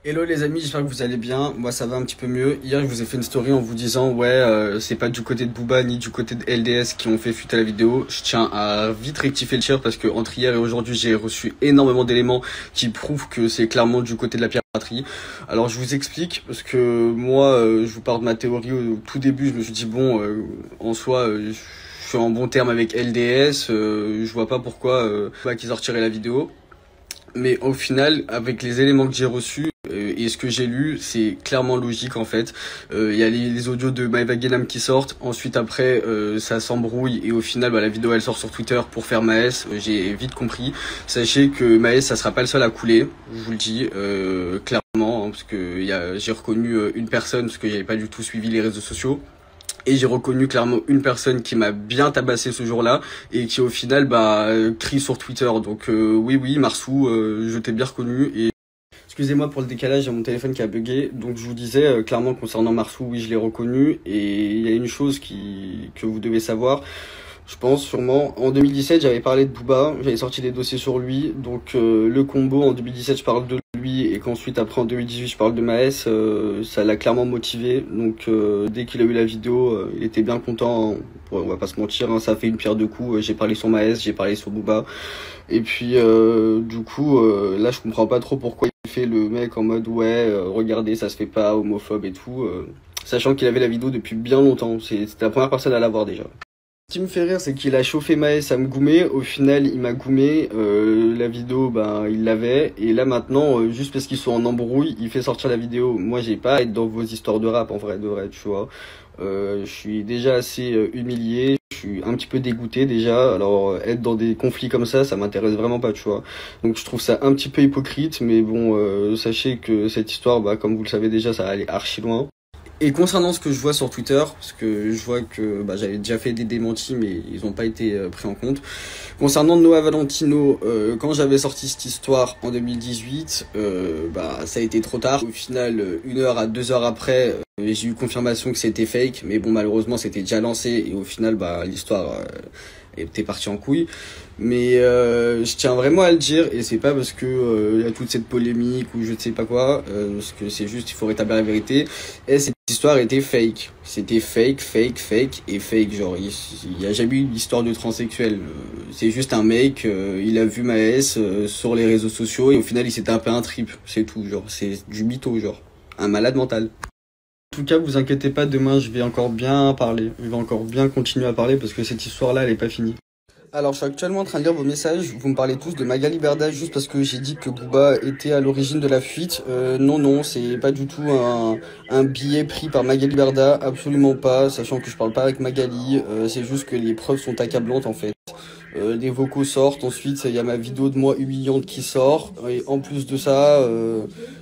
Hello les amis, j'espère que vous allez bien. Moi ça va un petit peu mieux. Hier je vous ai fait une story en vous disant ouais c'est pas du côté de Booba ni du côté de LDS qui ont fait fuiter la vidéo. Je tiens à vite rectifier le tir parce que entre hier et aujourd'hui j'ai reçu énormément d'éléments qui prouvent que c'est clairement du côté de la piraterie. Alors je vous explique parce que moi je vous parle de ma théorie au tout début. Je me suis dit bon en soi je suis en bon terme avec LDS. Je vois pas pourquoi qu'ils sortiraient la vidéo. Mais au final, avec les éléments que j'ai reçus et ce que j'ai lu, c'est clairement logique en fait. Il y a les audios de Maeva Guénam qui sortent. Ensuite, après, ça s'embrouille et au final, la vidéo elle sort sur Twitter pour faire Maes. J'ai vite compris. Sachez que Maes, ça sera pas le seul à couler. Je vous le dis clairement, hein, parce que j'ai reconnu une personne parce que j'avais pas du tout suivi les réseaux sociaux. Et j'ai reconnu clairement une personne qui m'a bien tabassé ce jour-là et qui au final crie sur Twitter. Donc oui Marsou, je t'ai bien reconnu. Et excusez-moi pour le décalage, j'ai mon téléphone qui a bugué. Donc je vous disais clairement concernant Marsou, oui je l'ai reconnu. Et il y a une chose que vous devez savoir. Je pense sûrement. En 2017, j'avais parlé de Booba, j'avais sorti des dossiers sur lui. Donc le combo en 2017, je parle de lui et qu'ensuite après en 2018, je parle de Maes, ça l'a clairement motivé. Donc dès qu'il a eu la vidéo, il était bien content. On va pas se mentir, hein, ça a fait une pierre deux coups. J'ai parlé sur Maes, j'ai parlé sur Booba. Et puis du coup, là je comprends pas trop pourquoi il fait le mec en mode ouais, regardez, ça se fait pas, homophobe et tout. Sachant qu'il avait la vidéo depuis bien longtemps. C'était la première personne à l'avoir déjà. Ce qui me fait rire, c'est qu'il a chauffé Maes à me goumer. Au final, il m'a goumé. La vidéo, il l'avait. Et là, maintenant, juste parce qu'ils sont en embrouille, il fait sortir la vidéo. Moi, j'ai pas à être dans vos histoires de rap, en vrai, de vrai, tu vois. Je suis déjà assez humilié. Je suis un petit peu dégoûté déjà. Alors, être dans des conflits comme ça m'intéresse vraiment pas, tu vois. Donc, je trouve ça un petit peu hypocrite. Mais bon, sachez que cette histoire, comme vous le savez déjà, ça va aller archi loin. Et concernant ce que je vois sur Twitter, parce que je vois que j'avais déjà fait des démentis, mais ils n'ont pas été pris en compte. Concernant Noah Valentino, quand j'avais sorti cette histoire en 2018, ça a été trop tard. Au final, 1 heure à 2 heures après, j'ai eu confirmation que c'était fake, mais bon, malheureusement, c'était déjà lancé et au final, l'histoire était partie en couille. Mais je tiens vraiment à le dire et c'est pas parce que y a toute cette polémique ou je ne sais pas quoi, parce que c'est juste il faut rétablir la vérité. Et cette histoire était fake. C'était fake et fake. Genre il y a jamais eu d'histoire de transsexuel. C'est juste un mec, il a vu Maes sur les réseaux sociaux et au final il s'est tapé un trip. C'est tout. Genre c'est du mytho, genre un malade mental. En tout cas, vous inquiétez pas, demain je vais encore bien parler. Je vais encore bien continuer à parler parce que cette histoire-là, elle est pas finie. Alors, je suis actuellement en train de lire vos messages. Vous me parlez tous de Magali Berda juste parce que j'ai dit que Booba était à l'origine de la fuite. Non, c'est pas du tout un billet pris par Magali Berda. Absolument pas, sachant que je parle pas avec Magali. C'est juste que les preuves sont accablantes en fait. Les vocaux sortent, ensuite il y a ma vidéo de moi humiliante qui sort, et en plus de ça,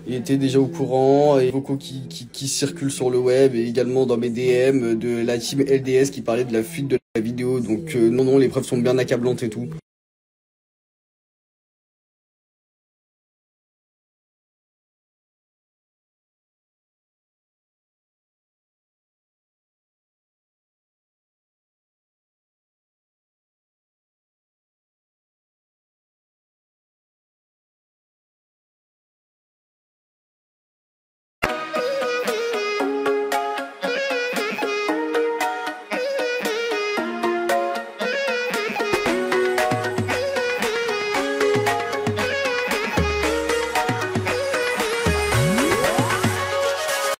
il était déjà au courant, et les vocaux qui circulent sur le web, et également dans mes DM de la team LDS qui parlait de la fuite de la vidéo, donc non, les preuves sont bien accablantes et tout.